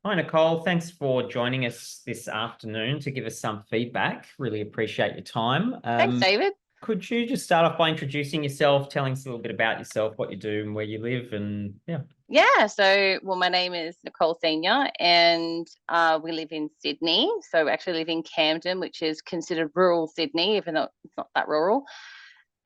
Hi, Nicole. Thanks for joining us this afternoon to give us some feedback. Really appreciate your time. Thanks, David. Could you just start off by introducing yourself, telling us a little bit about yourself, what you do and where you live, and yeah. My name is Nicole Senior, and we live in Sydney. So we actually live in Camden, which is considered rural Sydney, even though it's not that rural.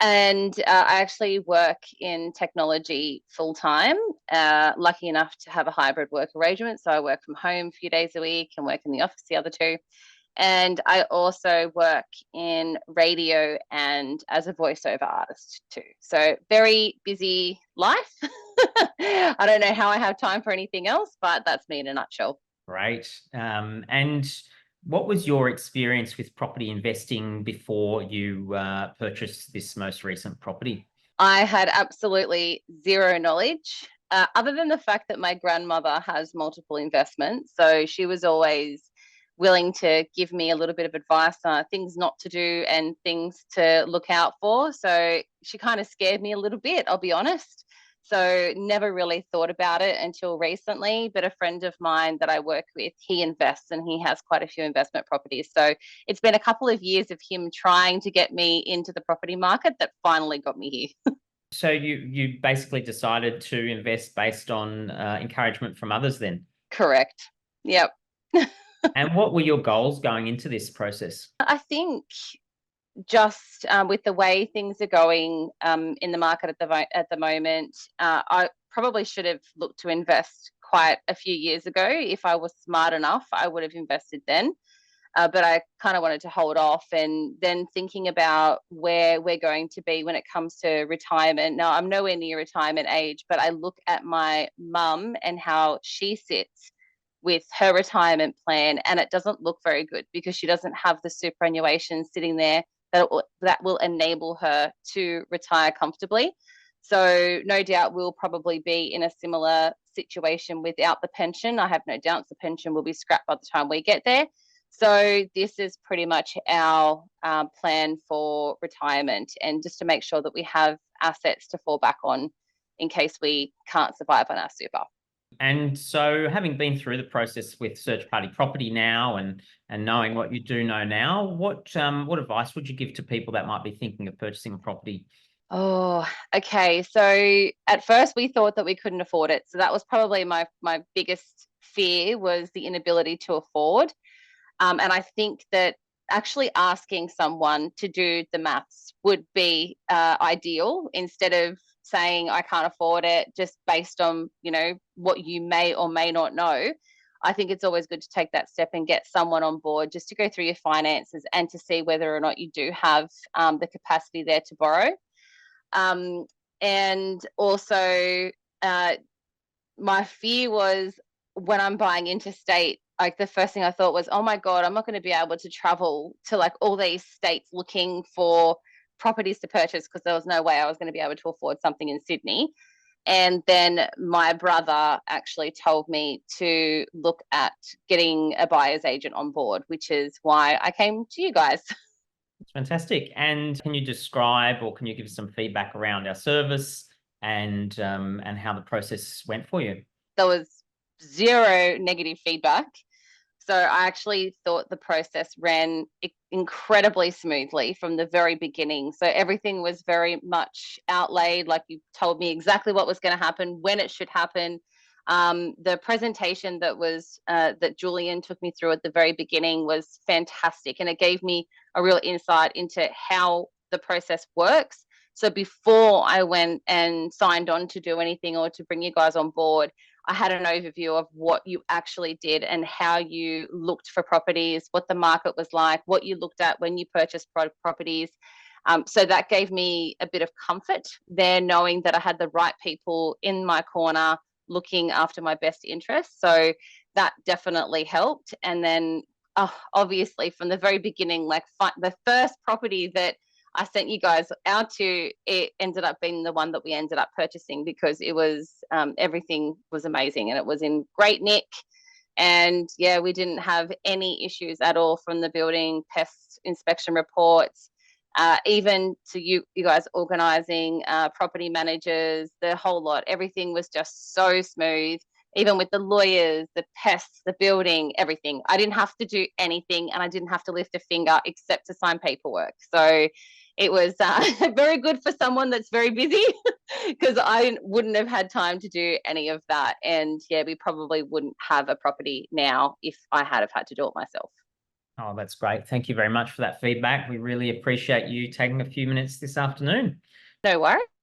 And I actually work in technology full time. Lucky enough to have a hybrid work arrangement. So I work from home a few days a week and work in the office the other two. And I also work in radio and as a voiceover artist too. So very busy life. I don't know how I have time for anything else, but that's me in a nutshell. Great. And what was your experience with property investing before you purchased this most recent property? I had absolutely zero knowledge, other than the fact that my grandmother has multiple investments. So she was always willing to give me a little bit of advice on things not to do and things to look out for. So she kind of scared me a little bit, I'll be honest. So never really thought about it until recently. But a friend of mine that I work with, he invests and he has quite a few investment properties. So it's been a couple of years of him trying to get me into the property market that finally got me here. So you basically decided to invest based on encouragement from others then? Correct. Yep. And what were your goals going into this process? I think just with the way things are going in the market at the moment, I probably should have looked to invest quite a few years ago. If I was smart enough, I would have invested then. But I kind of wanted to hold off, and then thinking about where we're going to be when it comes to retirement. Now, I'm nowhere near retirement age, but I look at my mum and how she sits with her retirement plan, and it doesn't look very good because she doesn't have the superannuation sitting there that will enable her to retire comfortably. So no doubt we'll probably be in a similar situation without the pension. I have no doubts the pension will be scrapped by the time we get there. So this is pretty much our plan for retirement, and just to make sure that we have assets to fall back on in case we can't survive on our super. And so, having been through the process with Search Party Property now, and knowing what you do know now, what advice would you give to people that might be thinking of purchasing a property? Oh, okay. So at first we thought that we couldn't afford it. So that was probably my biggest fear, was the inability to afford. And I think that actually asking someone to do the maths would be ideal, instead of saying I can't afford it just based on, what you may or may not know. I think it's always good to take that step and get someone on board just to go through your finances and to see whether or not you do have the capacity there to borrow. Um, and also, my fear was, when I'm buying interstate, like the first thing I thought was, oh my God, I'm not going to be able to travel to like all these states looking for properties to purchase, because there was no way I was going to be able to afford something in Sydney. And then my brother actually told me to look at getting a buyer's agent on board, which is why I came to you guys. It's fantastic. And can you describe, or can you give us some feedback around our service and how the process went for you? There was zero negative feedback. So I actually thought the process ran incredibly smoothly from the very beginning. So everything was very much outlaid, like you told me exactly what was going to happen, when it should happen. The presentation that Julian took me through at the very beginning was fantastic, and it gave me a real insight into how the process works. So before I went and signed on to do anything or to bring you guys on board, I had an overview of what you actually did and how you looked for properties, what the market was like, what you looked at when you purchased properties. So that gave me a bit of comfort there, knowing that I had the right people in my corner looking after my best interests. So that definitely helped. And then, obviously, from the very beginning, like the first property that I sent you guys out to, it ended up being the one that we ended up purchasing, because it was everything was amazing and it was in great nick. And yeah, we didn't have any issues at all from the building, pest inspection reports, even to you guys organizing property managers, the whole lot. Everything was just so smooth. even with the lawyers, the pests, the building, everything. I didn't have to do anything, and I didn't have to lift a finger except to sign paperwork. So it was very good for someone that's very busy, because I wouldn't have had time to do any of that. And yeah, we probably wouldn't have a property now if I had have had to do it myself. Oh, that's great. Thank you very much for that feedback. We really appreciate you taking a few minutes this afternoon. No worries.